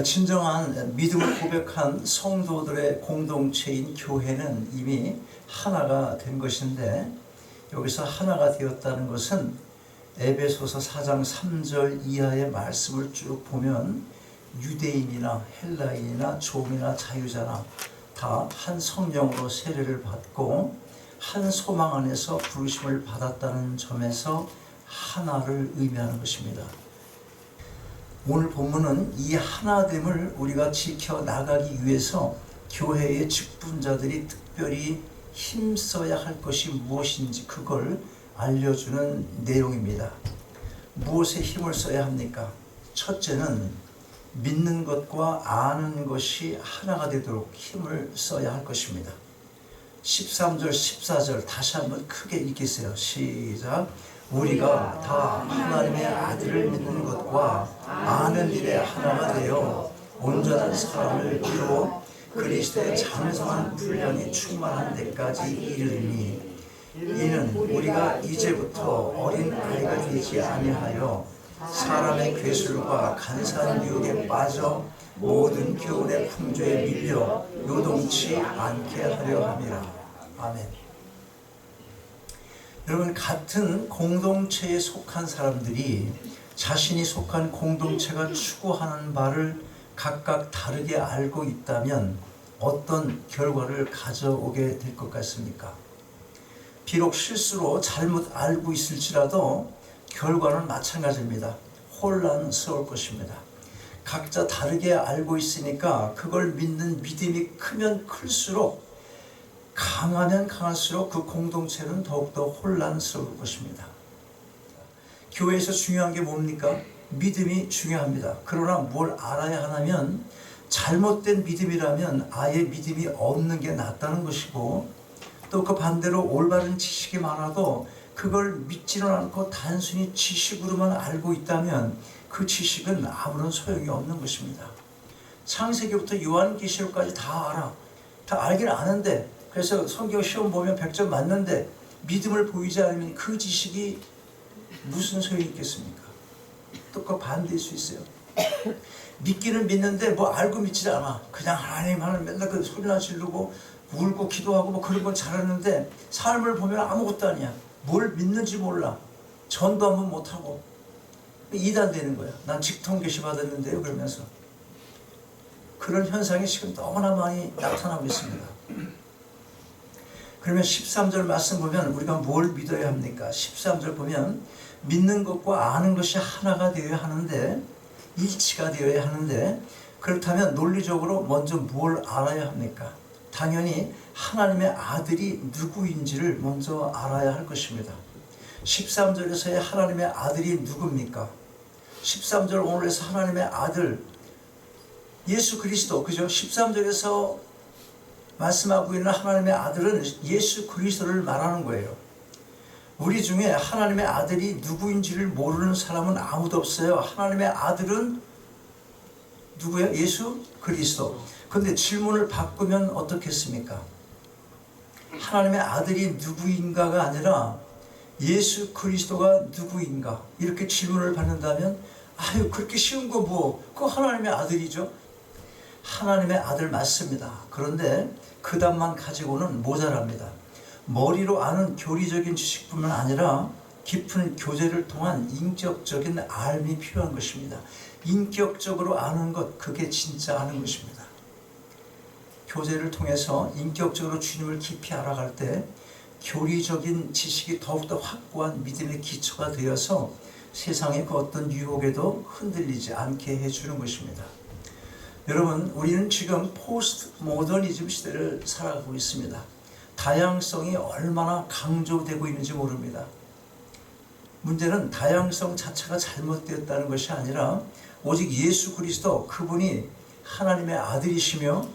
진정한 믿음을 고백한 성도들의 공동체인 교회는 이미 하나가 된 것인데, 여기서 하나가 되었다는 것은 에베소서 4장 3절 이하의 말씀을 쭉 보면 유대인이나 헬라인이나 종이나 자유자나 다 한 성령으로 세례를 받고 한 소망 안에서 부르심을 받았다는 점에서 하나를 의미하는 것입니다. 오늘 본문은 이 하나됨을 우리가 지켜나가기 위해서 교회의 직분자들이 특별히 힘써야 할 것이 무엇인지 그걸 알려주는 내용입니다. 무엇에 힘을 써야 합니까? 첫째는 믿는 것과 아는 것이 하나가 되도록 힘을 써야 할 것입니다. 13절 14절 다시 한번 크게 읽겠어요. 시작. 우리가 다 하나님의 아들을 믿는 것과 아는 일에 하나가 되어 온전한 사람을 이루어 그리스도의 장성한 분량이 충만한 데까지 이르리니, 이는 우리가 이제부터 어린 아이가 되지 아니하여 사람의 괴술과 간사한 유혹에 빠져 모든 교훈의 풍조에 밀려 요동치 않게 하려 함이라. 아멘. 여러분, 같은 공동체에 속한 사람들이 자신이 속한 공동체가 추구하는 바를 각각 다르게 알고 있다면 어떤 결과를 가져오게 될 것 같습니까? 비록 실수로 잘못 알고 있을지라도 결과는 마찬가지입니다. 혼란스러울 것입니다. 각자 다르게 알고 있으니까 그걸 믿는 믿음이 크면 클수록, 강하면 강할수록 그 공동체는 더욱더 혼란스러울 것입니다. 교회에서 중요한 게 뭡니까? 믿음이 중요합니다. 그러나 뭘 알아야 하냐면 잘못된 믿음이라면 아예 믿음이 없는 게 낫다는 것이고, 또 그 반대로 올바른 지식이 많아도 그걸 믿지는 않고 단순히 지식으로만 알고 있다면 그 지식은 아무런 소용이 없는 것입니다. 창세기부터 요한계시록까지 다 알아. 다 알긴 아는데, 그래서 성경 시험 보면 100점 맞는데 믿음을 보이지 않으면 그 지식이 무슨 소용이 있겠습니까? 또 그 반대일 수 있어요. 믿기는 믿는데 뭐 알고 믿지 않아. 그냥 하나님 맨날 그 소리나 지르고 울고 기도하고 뭐 그런 건 잘하는데 삶을 보면 아무것도 아니야. 뭘 믿는지 몰라. 전도 한번 못하고 이단되는 거야. 난 직통 계시 받았는데요 그러면서. 그런 현상이 지금 너무나 많이 나타나고 있습니다. 그러면 13절 말씀 보면 우리가 뭘 믿어야 합니까? 13절 보면 믿는 것과 아는 것이 하나가 되어야 하는데, 일치가 되어야 하는데, 그렇다면 논리적으로 먼저 뭘 알아야 합니까? 당연히 하나님의 아들이 누구인지를 먼저 알아야 할 것입니다. 13절에서의 하나님의 아들이 누굽니까? 13절 오늘에서 하나님의 아들 예수 그리스도, 그죠? 13절에서 말씀하고 있는 하나님의 아들은 예수 그리스도를 말하는 거예요. 우리 중에 하나님의 아들이 누구인지를 모르는 사람은 아무도 없어요. 하나님의 아들은 누구예요? 예수 그리스도. 그런데 질문을 바꾸면 어떻겠습니까? 하나님의 아들이 누구인가가 아니라 예수 그리스도가 누구인가, 이렇게 질문을 받는다면 아유 그렇게 쉬운 거 뭐, 그거 하나님의 아들이죠. 하나님의 아들 맞습니다. 그런데 그 답만 가지고는 모자랍니다. 머리로 아는 교리적인 지식뿐만 아니라 깊은 교제를 통한 인격적인 알미 필요한 것입니다. 인격적으로 아는 것, 그게 진짜 아는 것입니다. 교제를 통해서 인격적으로 주님을 깊이 알아갈 때 교리적인 지식이 더욱더 확고한 믿음의 기초가 되어서 세상의 그 어떤 유혹에도 흔들리지 않게 해주는 것입니다. 여러분, 우리는 지금 포스트 모더니즘 시대를 살아가고 있습니다. 다양성이 얼마나 강조되고 있는지 모릅니다. 문제는 다양성 자체가 잘못되었다는 것이 아니라 오직 예수 그리스도, 그분이 하나님의 아들이시며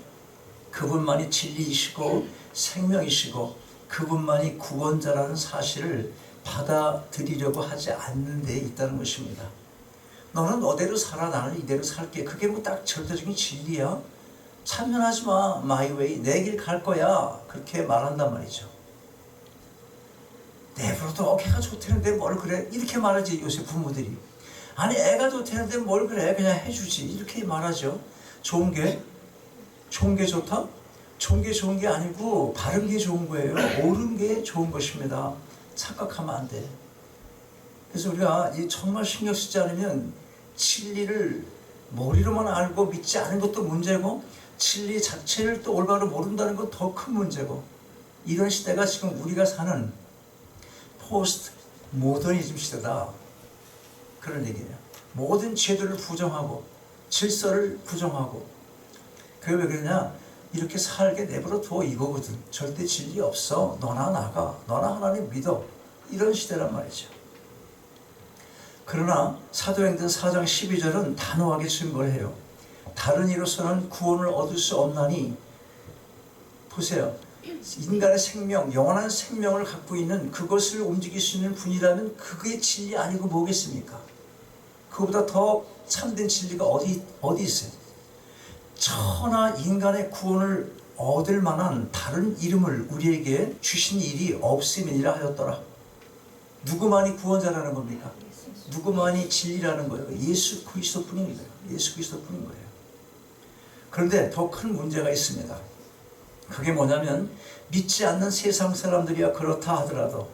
그분만이 진리이시고 생명이시고 그분만이 구원자라는 사실을 받아들이려고 하지 않는 데 있다는 것입니다. 너는 너대로 살아, 나는 이대로 살게. 그게 뭐 딱 절대적인 진리야? 참견하지 마. 마이 웨이. 내 길 갈 거야. 그렇게 말한단 말이죠. 내버려둬. 걔가 좋다는데 뭘 그래? 이렇게 말하지 요새 부모들이. 아니 애가 좋다는데 뭘 그래, 그냥 해주지, 이렇게 말하죠. 좋은 게 좋다? 좋은 게 좋은 게 아니고 바른 게 좋은 거예요. 옳은 게 좋은 것입니다. 착각하면 안 돼. 그래서 우리가 정말 신경 쓰지 않으면 진리를 머리로만 알고 믿지 않은 것도 문제고, 진리 자체를 또 올바로 모른다는 건 더 큰 문제고, 이런 시대가 지금 우리가 사는 포스트 모더니즘 시대다, 그런 얘기예요. 모든 제도를 부정하고 질서를 부정하고. 그게 왜 그러냐, 이렇게 살게 내버려 둬, 이거거든. 절대 진리 없어, 너나 나가, 너나 하나님 믿어, 이런 시대란 말이죠. 그러나 사도행전 4장 12절은 단호하게 증거를 해요. 다른 이로서는 구원을 얻을 수 없나니, 보세요, 인간의 생명, 영원한 생명을 갖고 있는 그것을 움직일 수 있는 분이라면 그게 진리 아니고 뭐겠습니까? 그보다 더 참된 진리가 어디 있어요? 천하 인간의 구원을 얻을 만한 다른 이름을 우리에게 주신 일이 없음이니라 하였더라. 누구만이 구원자라는 겁니까? 누구만이 진리라는 거예요? 예수 그리스도뿐인 거예요. 예수 그리스도뿐인 거예요. 그런데 더 큰 문제가 있습니다. 그게 뭐냐면, 믿지 않는 세상 사람들이야 그렇다 하더라도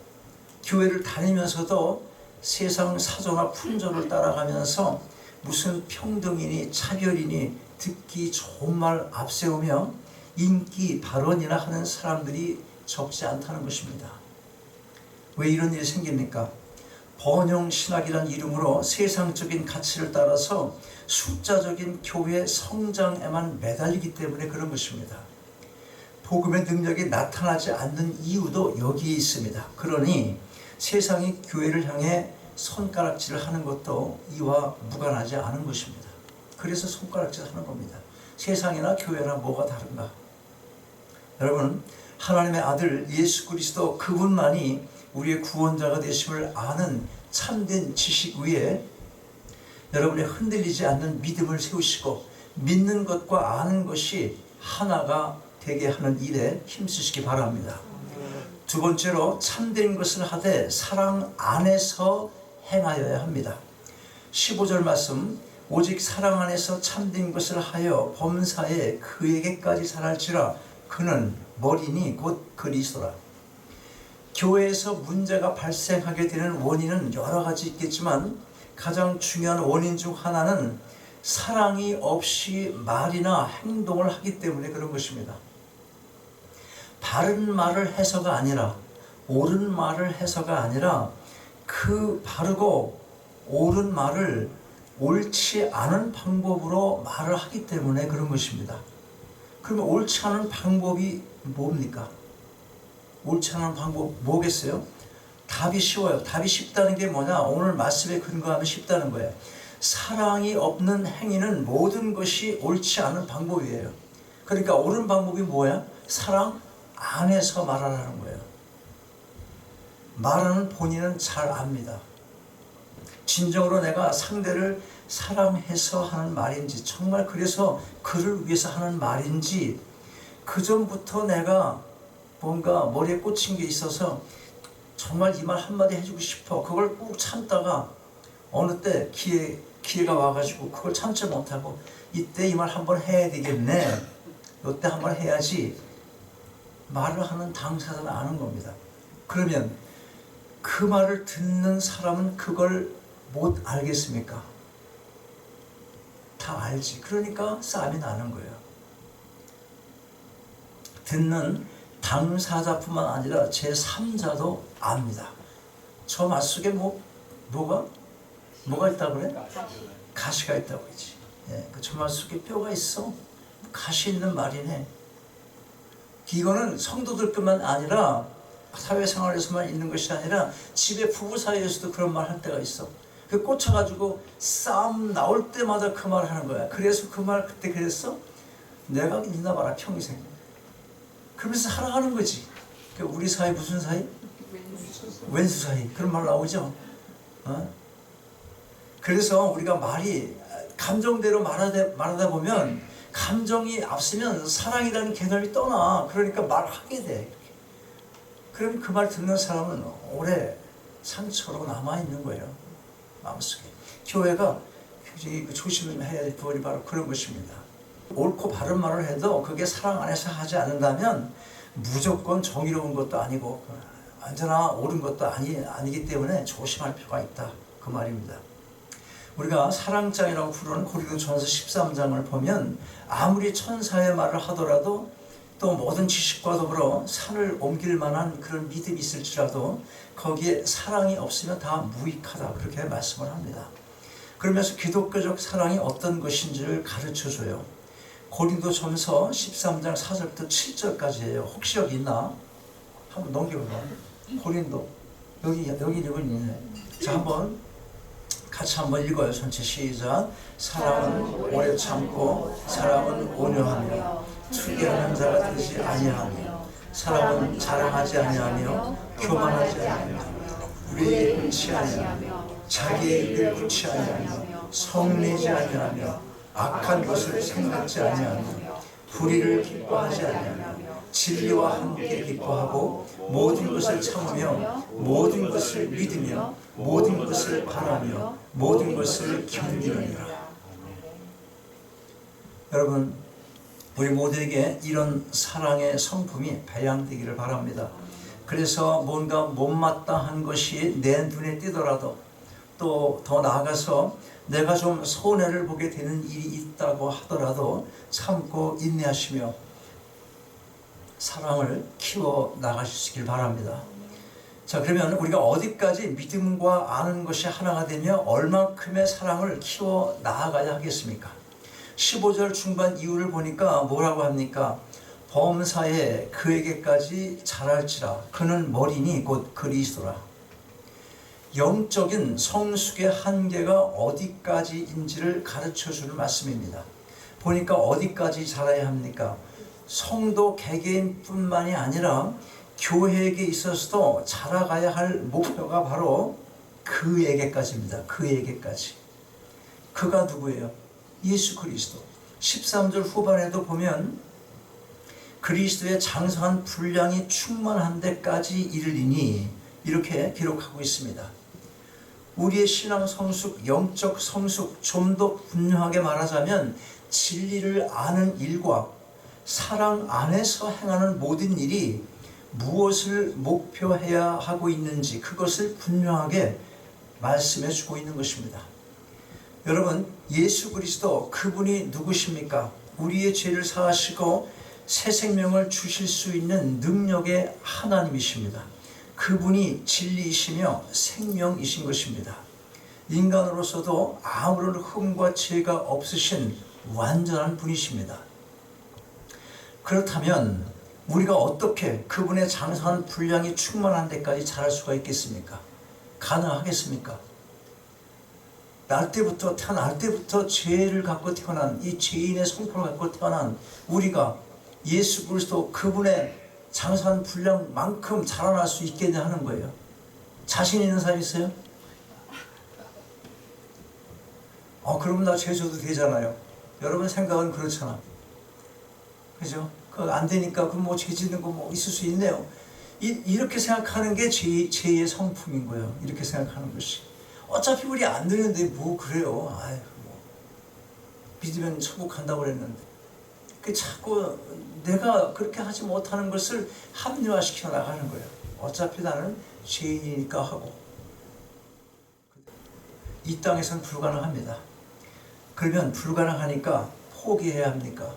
교회를 다니면서도 세상 사조나 풍조를 따라가면서 무슨 평등이니 차별이니 듣기 좋은 말 앞세우며 인기 발언이나 하는 사람들이 적지 않다는 것입니다. 왜 이런 일이 생깁니까? 번영신학이라는 이름으로 세상적인 가치를 따라서 숫자적인 교회 성장에만 매달리기 때문에 그런 것입니다. 복음의 능력이 나타나지 않는 이유도 여기에 있습니다. 그러니 세상이 교회를 향해 손가락질을 하는 것도 이와 무관하지 않은 것입니다. 그래서 손가락질을 하는 겁니다. 세상이나 교회나 뭐가 다른가? 여러분, 하나님의 아들 예수 그리스도 그분만이 우리의 구원자가 되심을 아는 참된 지식 위에 여러분의 흔들리지 않는 믿음을 세우시고, 믿는 것과 아는 것이 하나가 되게 하는 일에 힘쓰시기 바랍니다. 두 번째로, 참된 것을 하되 사랑 안에서 행하여야 합니다. 15절 말씀, 오직 사랑 안에서 참된 것을 하여 범사에 그에게까지 살할지라 그는 머리니 곧 그리스도라. 교회에서 문제가 발생하게 되는 원인은 여러 가지 있겠지만 가장 중요한 원인 중 하나는 사랑이 없이 말이나 행동을 하기 때문에 그런 것입니다. 바른 말을 해서가 아니라, 옳은 말을 해서가 아니라 그 바르고 옳은 말을 옳지 않은 방법으로 말을 하기 때문에 그런 것입니다. 그러면 옳지 않은 방법이 뭡니까? 옳지 않은 방법 뭐겠어요? 답이 쉬워요. 답이 쉽다는 게 뭐냐? 오늘 말씀에 근거하면 쉽다는 거예요. 사랑이 없는 행위는 모든 것이 옳지 않은 방법이에요. 그러니까 옳은 방법이 뭐야? 사랑 안에서 말하라는 거예요. 말하는 본인은 잘 압니다. 진정으로 내가 상대를 사랑해서 하는 말인지, 정말 그래서 그를 위해서 하는 말인지, 그 전부터 내가 뭔가 머리에 꽂힌 게 있어서 정말 이 말 한마디 해주고 싶어, 그걸 꾹 참다가 어느 때 기회가 와가지고 그걸 참지 못하고 이때 이 말 한번 해야 되겠네, 이때 한번 해야지, 말을 하는 당사자는 아는 겁니다. 그러면 그 말을 듣는 사람은 그걸 못 알겠습니까? 다 알지. 그러니까 싸움이 나는 거예요. 듣는 당사자뿐만 아니라 제3자도 압니다. 저 말 속에 뭐가 있다고 그래? 가시가 있다고 그러지. 예, 그 저 말 속에 뼈가 있어. 가시 있는 말이네. 이거는 성도들뿐만 아니라 사회생활에서만 있는 것이 아니라 집에 부부 사이에서도 그런 말 할 때가 있어. 그 꽂혀가지고 싸움 나올 때마다 그 말 하는 거야. 그래서 그 말 그때 그랬어? 내가 있나 봐라 평생. 그러면서 살아가는 거지. 우리 사이 무슨 사이? 왼수 사이. 그런 말 나오죠. 그래서 우리가 말이 감정대로 말하다 보면 감정이 앞서면 사랑이라는 개념이 떠나. 그러니까 말하게 돼. 그럼 그 말 듣는 사람은 오래 상처로 남아있는 거예요. 마음속에. 교회가 굉장히 조심해야 될 부분이 바로 그런 것입니다. 옳고 바른 말을 해도 그게 사랑 안에서 하지 않는다면 무조건 정의로운 것도 아니고 언제나 옳은 것도 아니기 때문에 조심할 필요가 있다, 그 말입니다. 우리가 사랑장이라고 부르는 고린도전서 13장을 보면 아무리 천사의 말을 하더라도 또 모든 지식과 더불어 산을 옮길 만한 그런 믿음이 있을지라도 거기에 사랑이 없으면 다 무익하다, 그렇게 말씀을 합니다. 그러면서 기독교적 사랑이 어떤 것인지를 가르쳐줘요. 고린도전서 13장 4절부터 7절까지예요. 혹시 여기 있나? 한번 넘겨봐. 고린도 여기 이름은 있네. 자, 한번 같이 한번 읽어요. 전체 시작. 사랑은 오래 참고 사랑은 온유하며 투기하는 자가 되지 아니하며 사랑은 자랑하지 아니하며 교만하지 아니하며 우리의 옳지 아니하며 자기의 일을 옳지 아니하며 성내지 아니하며 악한 것을 생각지 아니하며 불의를 기뻐하지 아니하며 진리와 함께 기뻐하고 모든 것을 참으며 모든 것을 믿으며 모든 것을 바라며 모든 것을 견디느니라. 여러분, 우리 모두에게 이런 사랑의 성품이 배양되기를 바랍니다. 그래서 뭔가 못마땅한 것이 내 눈에 띄더라도 또 더 나아가서 내가 좀 손해를 보게 되는 일이 있다고 하더라도 참고 인내하시며 사랑을 키워 나가시길 바랍니다. 자, 그러면 우리가 어디까지 믿음과 아는 것이 하나가 되며 얼만큼의 사랑을 키워 나아가야 하겠습니까? 15절 중반 이유를 보니까 뭐라고 합니까? 범사에 그에게까지 자랄지라 그는 머리니 곧 그리스도라. 영적인 성숙의 한계가 어디까지인지를 가르쳐주는 말씀입니다. 보니까 어디까지 자라야 합니까? 성도 개개인뿐만이 아니라 교회에게 있어서도 자라가야 할 목표가 바로 그에게까지입니다. 그에게까지. 그가 누구예요? 예수 그리스도. 13절 후반에도 보면 그리스도의 장성한 분량이 충만한 데까지 이르리니 이렇게 기록하고 있습니다. 우리의 신앙 성숙, 영적 성숙, 좀 더 분명하게 말하자면 진리를 아는 일과 사랑 안에서 행하는 모든 일이 무엇을 목표해야 하고 있는지 그것을 분명하게 말씀해 주고 있는 것입니다. 여러분, 예수 그리스도 그분이 누구십니까? 우리의 죄를 사하시고 새 생명을 주실 수 있는 능력의 하나님이십니다. 그분이 진리이시며 생명이신 것입니다. 인간으로서도 아무런 흠과 죄가 없으신 완전한 분이십니다. 그렇다면 우리가 어떻게 그분의 장성한 분량이 충만한 데까지 자랄 수가 있겠습니까? 가능하겠습니까? 태어날 때부터 죄를 갖고 태어난 이 죄인의 성품을 갖고 태어난 우리가 예수 그리스도 그분의 장성한 분량만큼 자라날 수 있겠냐 하는 거예요. 자신 있는 사람 있어요? 그러면 나 죄 져도 되잖아요. 여러분 생각은 그렇잖아. 그죠? 안 되니까 죄 짓는 거 있을 수 있네요. 이렇게 생각하는 게 죄의 성품인 거예요. 이렇게 생각하는 것이. 어차피 우리 안 되는데 그래요. 믿으면 천국 간다고 그랬는데. 자꾸 내가 그렇게 하지 못하는 것을 합리화시켜 나가는 거예요. 어차피 나는 죄인이니까 하고. 이 땅에서는 불가능합니다. 그러면 불가능하니까 포기해야 합니까?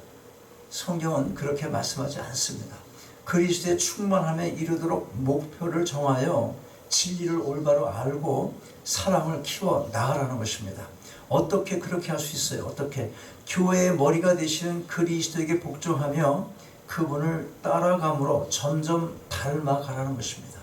성경은 그렇게 말씀하지 않습니다. 그리스도의 충만함에 이르도록 목표를 정하여 진리를 올바로 알고 사랑을 키워 나가라는 것입니다. 어떻게 그렇게 할 수 있어요? 어떻게? 교회의 머리가 되시는 그리스도에게 복종하며 그분을 따라감으로 점점 닮아가라는 것입니다.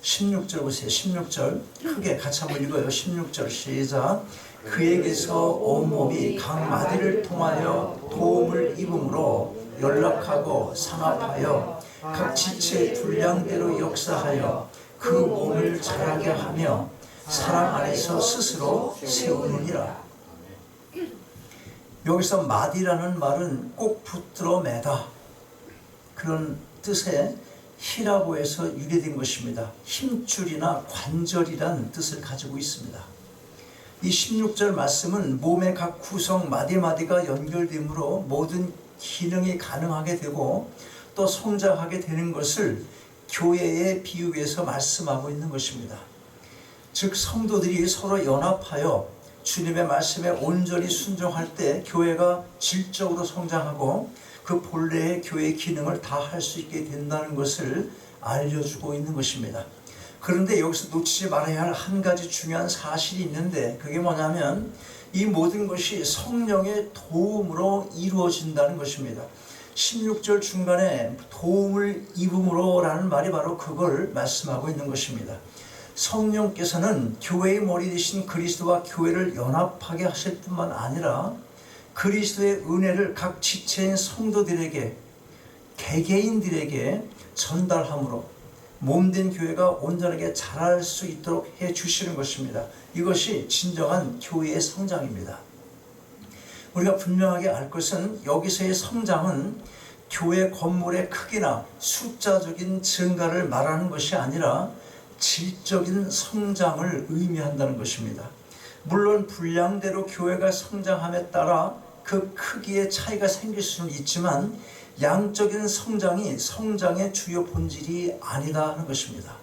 16절 보세요. 16절 크게 같이 한번 읽어요. 16절 시작. 그에게서 온몸이 각 마디를 통하여 도움을 입음으로 연락하고 상합하여 각 지체 분량대로 역사하여 그 몸을 자라게 하며 사랑 안에서 스스로 세우느니라. 여기서 마디라는 말은 꼭 붙들어 매다, 그런 뜻의 히라보에서 유래된 것입니다. 힘줄이나 관절이란 뜻을 가지고 있습니다. 이 16절 말씀은 몸의 각 구성 마디마디가 연결되므로 모든 기능이 가능하게 되고 또 성장하게 되는 것을 교회에 비유해서 말씀하고 있는 것입니다. 즉 성도들이 서로 연합하여 주님의 말씀에 온전히 순종할 때 교회가 질적으로 성장하고 그 본래의 교회의 기능을 다 할 수 있게 된다는 것을 알려주고 있는 것입니다. 그런데 여기서 놓치지 말아야 할 한 가지 중요한 사실이 있는데 그게 뭐냐면 이 모든 것이 성령의 도움으로 이루어진다는 것입니다. 16절 중간에 도움을 입음으로 라는 말이 바로 그걸 말씀하고 있는 것입니다. 성령께서는 교회의 머리 되신 그리스도와 교회를 연합하게 하실 뿐만 아니라 그리스도의 은혜를 각 지체인 성도들에게 개개인들에게 전달함으로 몸된 교회가 온전하게 자랄 수 있도록 해주시는 것입니다. 이것이 진정한 교회의 성장입니다. 우리가 분명하게 알 것은 여기서의 성장은 교회 건물의 크기나 숫자적인 증가를 말하는 것이 아니라 질적인 성장을 의미한다는 것입니다. 물론 분량대로 교회가 성장함에 따라 그 크기의 차이가 생길 수는 있지만 양적인 성장이 성장의 주요 본질이 아니다 하는 것입니다.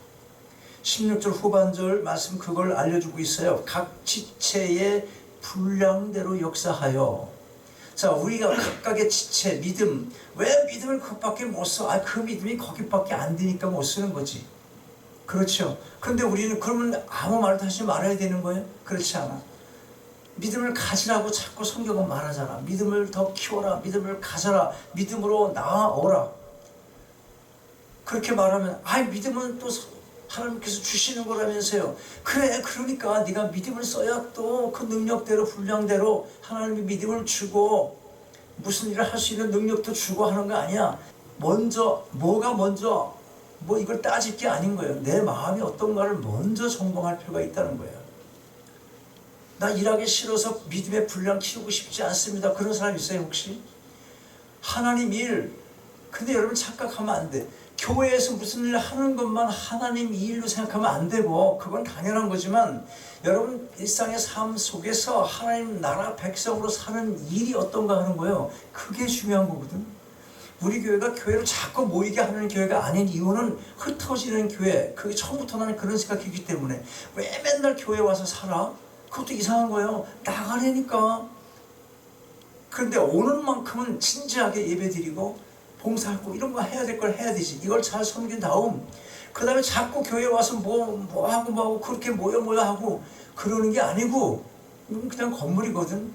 16절 후반절 말씀 그걸 알려주고 있어요. 각 지체의 분량대로 역사하여. 자, 우리가 각각의 지체, 믿음, 왜 믿음을 그것밖에 못 써? 그 믿음이 거기밖에 안 되니까 못 쓰는 거지. 그렇죠. 그런데 우리는 그러면 아무 말도 하지 말아야 되는 거예요? 그렇지 않아. 믿음을 가지라고 자꾸 성경은 말하잖아. 믿음을 더 키워라. 믿음을 가져라. 믿음으로 나아오라. 그렇게 말하면 믿음은 또 하나님께서 주시는 거라면서요. 그래, 그러니까 네가 믿음을 써야 또 그 능력대로 분량대로 하나님이 믿음을 주고 무슨 일을 할 수 있는 능력도 주고 하는 거 아니야. 뭐가 먼저 이걸 따질 게 아닌 거예요. 내 마음이 어떤가를 먼저 점검할 필요가 있다는 거예요. 나 일하기 싫어서 믿음의 분량 키우고 싶지 않습니다. 그런 사람 있어요 혹시? 하나님 일. 근데 여러분 착각하면 안 돼. 교회에서 무슨 일을 하는 것만 하나님 일로 생각하면 안 되고 그건 당연한 거지만 여러분 일상의 삶 속에서 하나님 나라 백성으로 사는 일이 어떤가 하는 거예요. 그게 중요한 거거든. 우리 교회가 교회를 자꾸 모이게 하는 교회가 아닌 이유는 흩어지는 교회, 그게 처음부터 나는 그런 생각이기 때문에 왜 맨날 교회 와서 살아? 그것도 이상한 거예요. 나가려니까. 그런데 오는 만큼은 진지하게 예배드리고 봉사하고 이런 거 해야 될 걸 해야 되지. 이걸 잘 섬긴 다음 그 다음에 자꾸 교회 와서 뭐 하고 그렇게 모여 하고 그러는 게 아니고 이건 그냥 건물이거든.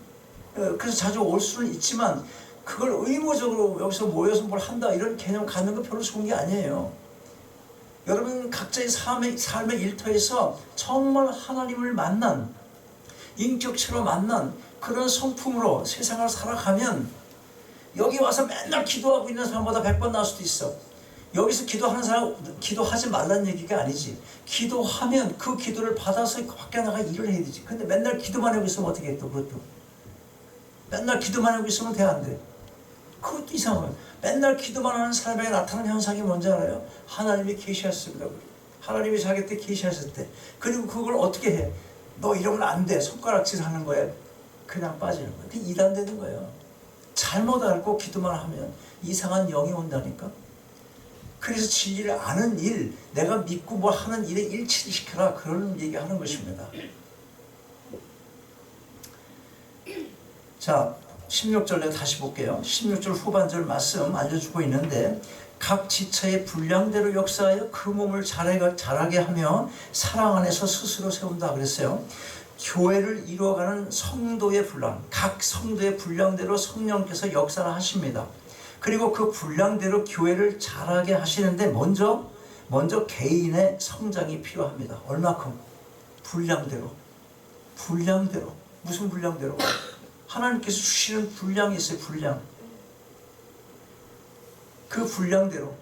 그래서 자주 올 수는 있지만 그걸 의무적으로 여기서 모여서 뭘 한다 이런 개념 갖는 거 별로 좋은 게 아니에요. 여러분 각자의 삶의 일터에서 정말 하나님을 만난 인격체로 만난 그런 성품으로 세상을 살아가면 여기 와서 맨날 기도하고 있는 사람보다 100번 나을 수도 있어. 여기서 기도하는 사람 기도하지 말라는 얘기가 아니지. 기도하면 그 기도를 받아서 밖에 나가 일을 해야 되지. 근데 맨날 기도만 하고 있으면 어떻게 해 또 그것도. 맨날 기도만 하고 있으면 돼 안 돼? 그것도 이상해요. 맨날 기도만 하는 사람에게 나타나는 현상이 뭔지 알아요? 하나님이 계시했습니다. 하나님이 자기 때 계시하실 때. 그리고 그걸 어떻게 해? 너 이러면 안 돼. 손가락질 하는 거야. 그냥 빠지는 거야. 그게 일 안 되는 거예요. 잘못 알고 기도만 하면 이상한 영이 온다니까. 그래서 진리를 아는 일, 내가 믿고 뭐 하는 일에 일치를 시켜라. 그런 얘기하는 것입니다. 자, 16절 내가 다시 볼게요. 16절 후반절 말씀 알려주고 있는데 각 지체의 분량대로 역사하여 그 몸을 자라게 하며 사랑 안에서 스스로 세운다 그랬어요. 교회를 이루어가는 성도의 분량, 각 성도의 분량대로 성령께서 역사를 하십니다. 그리고 그 분량대로 교회를 자라게 하시는데 먼저 개인의 성장이 필요합니다. 얼마큼? 분량대로. 무슨 분량대로? 하나님께서 주시는 분량이 있어요. 분량. 그 분량대로.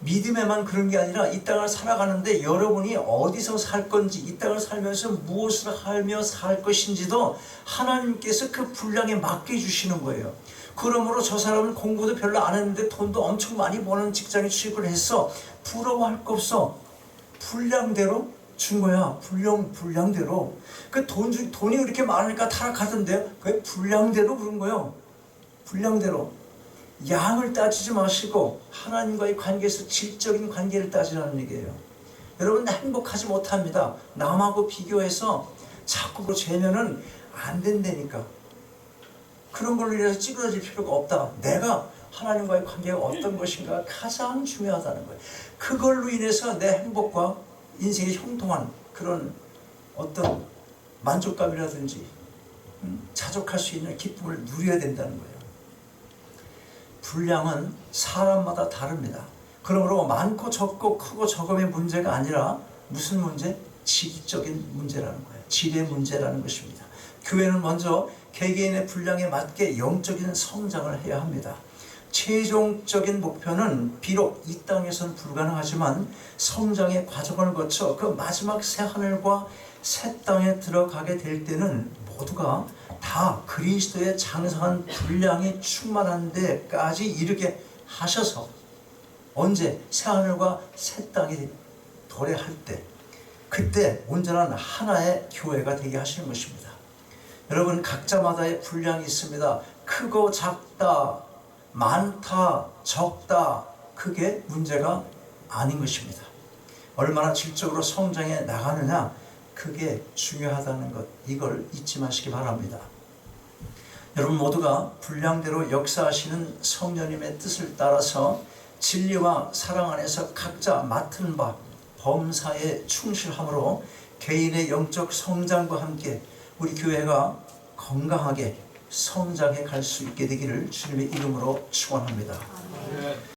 믿음에만 그런 게 아니라 이 땅을 살아가는데 여러분이 어디서 살 건지, 이 땅을 살면서 무엇을 하며 살 것인지도 하나님께서 그 분량에 맞게 주시는 거예요. 그러므로 저 사람은 공부도 별로 안 했는데 돈도 엄청 많이 버는 직장에 취직을 했어. 부러워할 거 없어. 분량대로 준 거야. 분량대로. 그 돈이 그렇게 많으니까 타락하던데 그게 분량대로 그런 거예요. 분량대로. 양을 따지지 마시고 하나님과의 관계에서 질적인 관계를 따지라는 얘기예요. 여러분 행복하지 못합니다. 남하고 비교해서 자꾸 그 재면은 안 된다니까. 그런 걸로 인해서 찌그러질 필요가 없다. 내가 하나님과의 관계가 어떤 것인가 가장 중요하다는 거예요. 그걸로 인해서 내 행복과 인생의 형통한 그런 어떤 만족감이라든지 자족할 수 있는 기쁨을 누려야 된다는 거예요. 분량은 사람마다 다릅니다. 그러므로 많고 적고 크고 적음의 문제가 아니라 무슨 문제? 질적인 문제라는 거예요. 질의 문제라는 것입니다. 교회는 먼저 개개인의 분량에 맞게 영적인 성장을 해야 합니다. 최종적인 목표는 비록 이 땅에서는 불가능하지만 성장의 과정을 거쳐 그 마지막 새하늘과 새 땅에 들어가게 될 때는 모두가 다 그리스도의 장성한 분량이 충만한 데까지 이르게 하셔서 언제 새하늘과 새 땅이 도래할 때 그때 온전한 하나의 교회가 되게 하시는 것입니다. 여러분 각자마다의 분량이 있습니다. 크고 작다, 많다, 적다 그게 문제가 아닌 것입니다. 얼마나 질적으로 성장해 나가느냐 그게 중요하다는 것 이걸 잊지 마시기 바랍니다. 여러분 모두가 분량대로 역사하시는 성령님의 뜻을 따라서 진리와 사랑 안에서 각자 맡은 바 범사에 충실함으로 개인의 영적 성장과 함께 우리 교회가 건강하게 성장해 갈 수 있게 되기를 주님의 이름으로 축원합니다.